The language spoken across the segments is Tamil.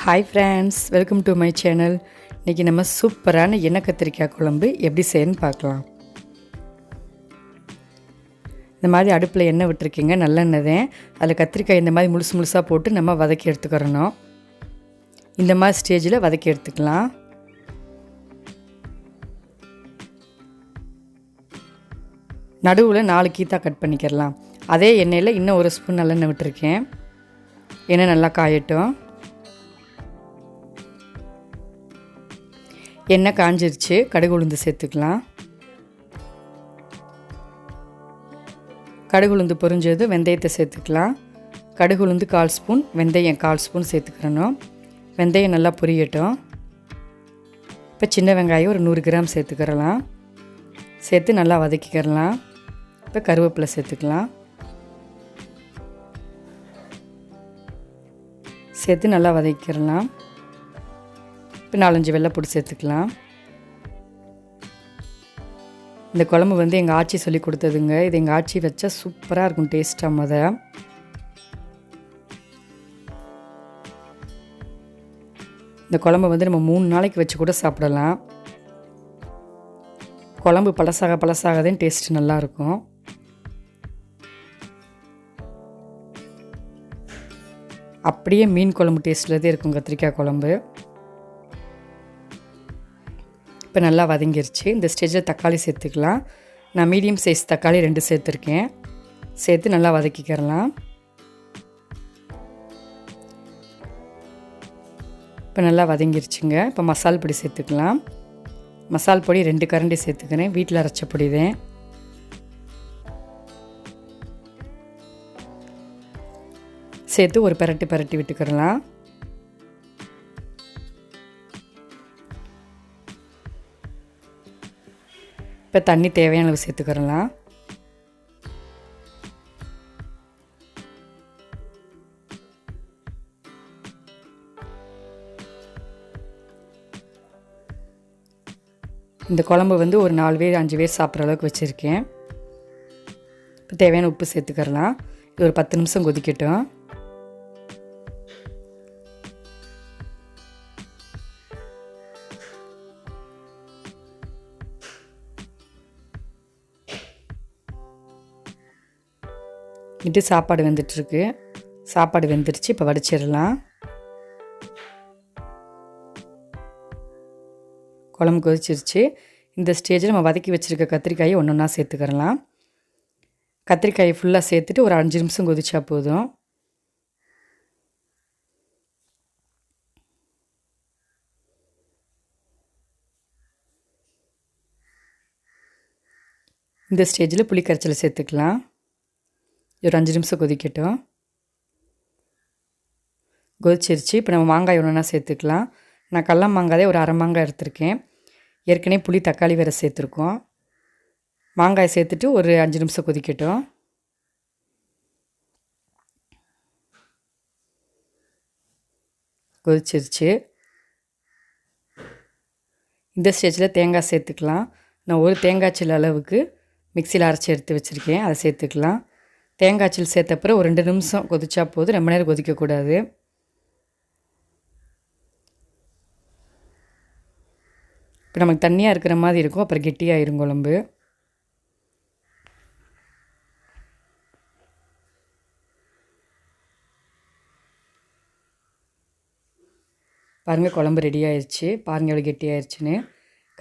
Hi friends, welcome to my channel. இன்றைக்கி நம்ம சூப்பரான எண்ணெய் கத்திரிக்காய் குழம்பு எப்படி செய்யணும்னு பார்க்கலாம். இந்த மாதிரி அடுப்பில் எண்ணெய் விட்டுருக்கீங்க, நல்லெண்ணெய் தான். அதில் கத்திரிக்காய் இந்த மாதிரி முழுசாக போட்டு நம்ம வதக்கி எடுத்துக்கிறணும். இந்த மாதிரி ஸ்டேஜில் வதக்கி எடுத்துக்கலாம். நடுவில் 4 கீத்தா கட் பண்ணிக்கிறலாம். அதே எண்ணெயில் இன்னும் ஒரு ஸ்பூன் நல்லெண்ணெய் விட்டுருக்கேன். எண்ணெய் நல்லா காயட்டும். எண்ணெய் காஞ்சிருச்சு, கடுகு உளுந்து சேர்த்துக்கலாம். கடுகு உளுந்து பொரிஞ்சது வெந்தயத்தை சேர்த்துக்கலாம். கடுகு உளுந்து 1/4 ஸ்பூன், வெந்தயம் 1/4 ஸ்பூன் சேர்த்துக்கிறணும். வெந்தயம் நல்லா பொரியட்டும். இப்போ சின்ன வெங்காயம் ஒரு 100 கிராம் சேர்த்துக்கிறலாம். சேர்த்து நல்லா வதக்கிக்கிறலாம். இப்போ கருவேப்பிலை சேர்த்துக்கலாம். சேர்த்து நல்லா வதக்கிக்கிறலாம். இப்போ 4-5 வெள்ளைப்பூடு சேர்த்துக்கலாம். இந்த குழம்பு எங்கள் ஆச்சி சொல்லி கொடுத்ததுங்க. இது எங்கள் ஆச்சி வச்சா சூப்பராக இருக்கும் டேஸ்ட்டாக. இந்த குழம்பு நம்ம 3 நாளைக்கு வச்சு கூட சாப்பிடலாம். குழம்பு பழசாகதான் டேஸ்ட்டு நல்லாயிருக்கும். அப்படியே மீன் குழம்பு டேஸ்ட்டில் தான் இருக்கும் கத்திரிக்காய் குழம்பு. இப்போ நல்லா வதங்கிருச்சு. இந்த ஸ்டேஜில் தக்காளி சேர்த்துக்கலாம். நான் மீடியம் சைஸ் தக்காளி 2 சேர்த்துருக்கேன். சேர்த்து நல்லா வதக்கிக்கிறலாம். இப்போ நல்லா வதங்கிருச்சுங்க. இப்போ மசால் பொடி சேர்த்துக்கலாம். மசால் பொடி 2 கரண்டி சேர்த்துக்கிறேன். வீட்டில் அரைச்ச பொடி தான். சேர்த்து ஒரு பரட்டி விட்டுக்கிறலாம். இப்போ தண்ணி தேவையான அளவு சேர்த்துக்கிறலாம். இந்த குழம்பு ஒரு 4 பேர் 5 பேர் சாப்பிட்ற அளவுக்கு வச்சுருக்கேன். இப்போ தேவையான உப்பு சேர்த்துக்கிறலாம். இது ஒரு 10 நிமிஷம் கொதிக்கட்டும். இது சாப்பாடு வெந்துட்டுருக்கு. சாப்பாடு வெந்துருச்சு. இப்போ வடிச்சிடலாம். குழம்பு கொதிச்சிருச்சு. இந்த ஸ்டேஜில் நம்ம வதக்கி வச்சுருக்க கத்திரிக்காயை ஒன்றா சேர்த்துக்கிறலாம். கத்திரிக்காயை ஃபுல்லாக சேர்த்துட்டு ஒரு 5 நிமிஷம் கொதிச்சா போதும். இந்த ஸ்டேஜில் புளி கரைச்சலை சேர்த்துக்கலாம். ஒரு 5 நிமிஷம் கொதிக்கட்டும். கொதிச்சிருச்சு. இப்போ நம்ம மாங்காய் ஒன்றா சேர்த்துக்கலாம். நான் கடல மாங்காயே ஒரு அரை மாங்காய் எடுத்திருக்கேன். ஏற்கனவே புளி தக்காளி வேறு சேர்த்துருக்கோம். மாங்காய் சேர்த்துட்டு ஒரு 5 நிமிஷம் கொதிக்கட்டும். கொதிச்சிருச்சு. இந்த ஸ்டேஜில் தேங்காய் சேர்த்துக்கலாம். நான் ஒரு தேங்காய் சில்லு அளவுக்கு மிக்சியில் அரைச்சி எடுத்து வச்சுருக்கேன். அதை சேர்த்துக்கலாம். தேங்காய் சில் சேர்த்த அப்புறம் ஒரு 2 நிமிஷம் கொதிச்சா போதும். ரொம்ப நேரம் கொதிக்கக்கூடாது. இப்போ நமக்கு தண்ணியாக இருக்கிற மாதிரி இருக்கும். அப்புறம் கெட்டியாகிரும் குழம்பு. பாருங்கள், குழம்பு ரெடி ஆயிடுச்சு. பாருங்கள் எவ்வளோ கெட்டியாயிருச்சுன்னு.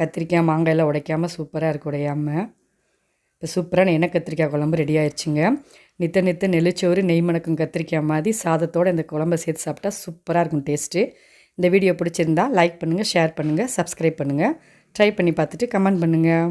கத்திரிக்காய் மாங்காயெல்லாம் உடைக்காமல் சூப்பராக இருக்குது, உடையாமல். இப்போ சூப்பரான எண்ணெய் கத்திரிக்காய் குழம்பு ரெடி ஆயிடுச்சுங்க. நித்த நெல்லிச்சோறு நெய் மணக்கும் கத்திரிக்காய் மாதிரி சாதத்தோடு இந்த குழம்பை சேர்த்து சாப்பிட்டா சூப்பராக இருக்கும் டேஸ்ட்டு. இந்த வீடியோ பிடிச்சிருந்தா லைக் பண்ணுங்கள், ஷேர் பண்ணுங்கள், சப்ஸ்கிரைப் பண்ணுங்கள். ட்ரை பண்ணி பார்த்துட்டு கமெண்ட் பண்ணுங்கள்.